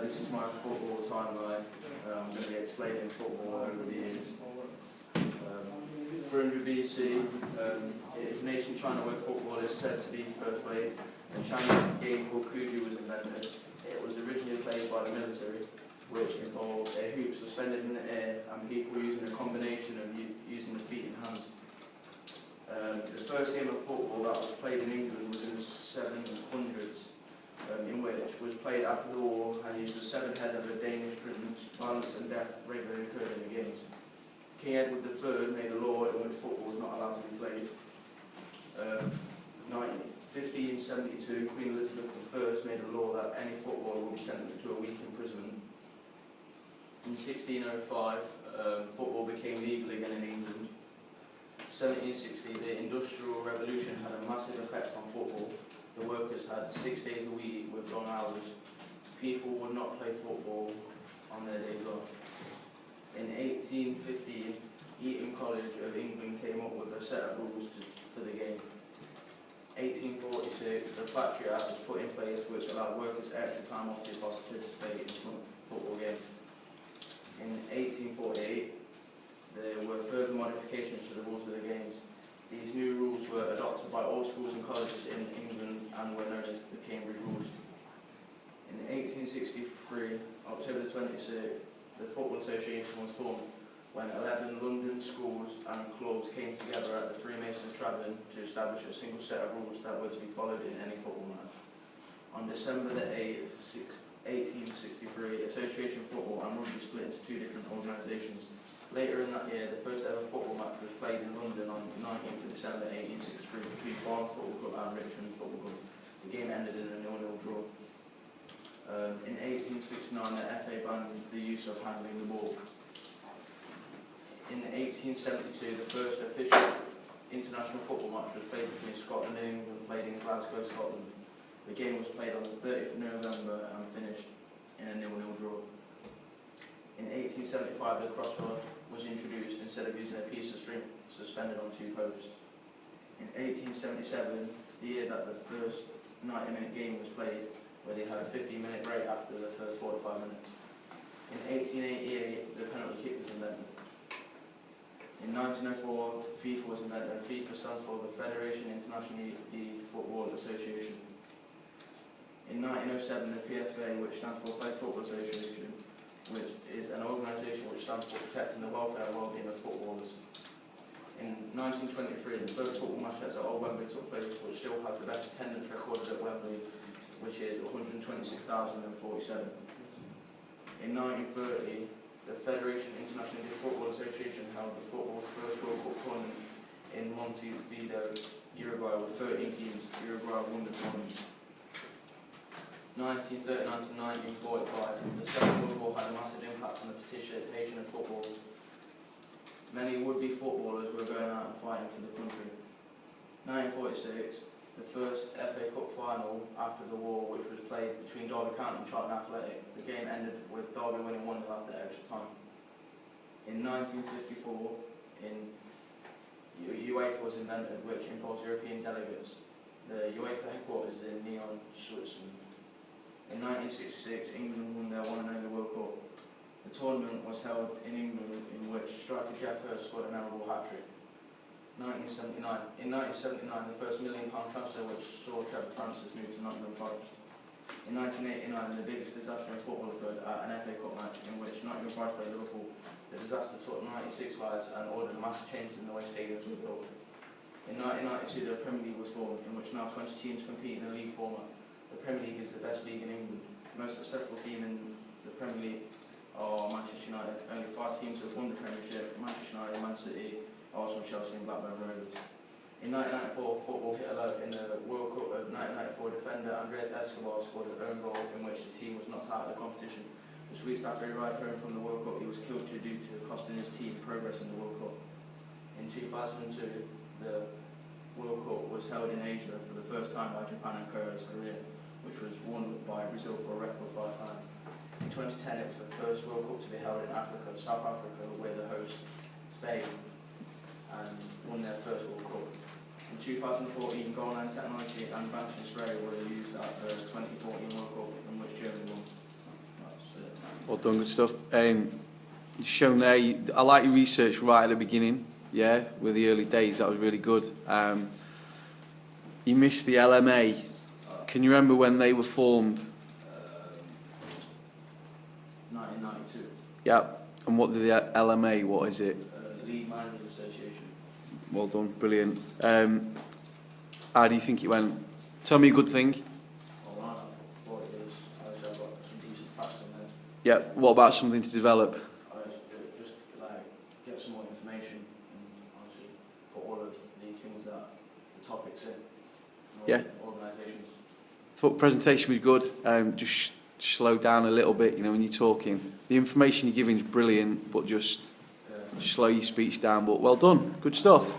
This is my football timeline. I'm going to be explaining football over the years. 300 BC, it is a nation China where football is said to be first played. A Chinese game called Kuju was invented. It was originally played by the military, which involved a hoop suspended in the air and people using a combination of using the feet and hands. The first game of football that was played in England was in the 700s, in which was played after the war and used the severed head of a Danish prince. Violence and death regularly occurred in the games. King Edward III made a law in which football was not allowed to be played. 1572, Queen Elizabeth I made a law that any footballer would be sentenced to a week imprisonment. In 1605, football became legal again in England. 1760, the Industrial Revolution had a massive effect on football. The workers had 6 days a week with long hours. People would not play football on their days off. In 1815, Eton College of England came up with a set of rules for the game. 1846, the Factory Act was put in place, which allowed workers extra time off to participate in football games. In 1848, there were further modifications to the rules of the games. These new rules were adopted by all schools and colleges in England and were known as the Cambridge Rules. In 1863, October the 26th, the Football Association was formed when 11 London schools and clubs came together at the Freemasons' Tavern to establish a single set of rules that were to be followed in any football match. On December the 8th, 1863, Association Football and Rugby split into two different organisations. Later in that year, the first ever football match was played in London on 19th of December 1863 between Barnes Football Club and Richmond Football Club. The game ended in a 0-0 draw. In 1869, the FA banned the use of handling the ball. In 1872, the first official international football match was played between Scotland and England, played in Glasgow, Scotland. The game was played on the 30th of November and finished in a 0-0 draw. In 1875, the crossbar was introduced instead of using a piece of string suspended on two posts. In 1877, the year that the first 90-minute game was played, where they had a 15-minute break after the first 45 minutes. In 1888, the penalty kick was invented. In 1904, FIFA was invented, and FIFA stands for the Federation International Football Association. In 1907, the PFA, which stands for Place Football Association, which is an organisation which stands for protecting the welfare and well-being of footballers. In 1923, the first football match at Old Wembley took place, which still has the best attendance recorded at Wembley, which is 126,047. In 1930, the Federation International Football Association held the football's first World Cup tournament in Montevideo, Uruguay, with 13 teams. Uruguay won the tournament. 1939 to 1945, the Second World War had a massive impact on the participation of football. Many would-be footballers were going out and fighting for the country. 1946, the first FA Cup final after the war, which was played between Derby County and Charlton Athletic. The game ended with Derby winning 1-0 after extra time. In 1954, UEFA was invented, which involves European delegates. The UEFA headquarters is in Nyon, Switzerland. In 1966, England won their one and only World Cup. The tournament was held in England, in which striker Jeff Hurst scored a memorable hat-trick. 1979. In 1979, the first £1 million transfer, which saw Trevor Francis move to Nottingham Forest. In 1989, the biggest disaster in football occurred at an FA Cup match in which Nottingham Forest played Liverpool. The disaster took 96 lives and ordered massive changes in the way stadiums were built. In 1992, the Premier League was formed, in which now 20 teams compete in a league format. The Premier League is the best league in England. The most successful team in the Premier League are Manchester United. Only 5 teams have won the Premiership: Manchester United, Man City, Arsenal, Chelsea and Blackburn Rovers. In 1994, football hit a low in the World Cup of 1994. Defender Andres Escobar scored an own goal in which the team was knocked out of the competition. Just weeks after he arrived home from the World Cup, he was killed due to costing his team progress in the World Cup. In 2002, the World Cup was held in Asia for the first time by Japan and Korea, which was won by Brazil for a record 5 times. In 2010, it was the first World Cup to be held in Africa. South Africa were the host, Spain, and won their first World Cup. In 2014, goal line technology and banishing spray were used at the 2014 World Cup, in which Germany won. Well done, good stuff. You've shown there, I like your research right at the beginning, yeah, with the early days, that was really good. You missed the LMA. Can you remember when they were formed? 1992. Yeah, and what did the LMA, what is it? League Managers Association. Well done, brilliant. How do you think it went? Tell me a good thing. Oh, man, I thought it was. Actually, I've got some decent facts in there. Yeah, what about something to develop? Just like get some more information and obviously put all of the things that the topics in. Yeah. Organisations. Thought presentation was good. Just slow down a little bit, you know, when you're talking. The information you're giving is brilliant, but just slow your speech down. But well done, good stuff.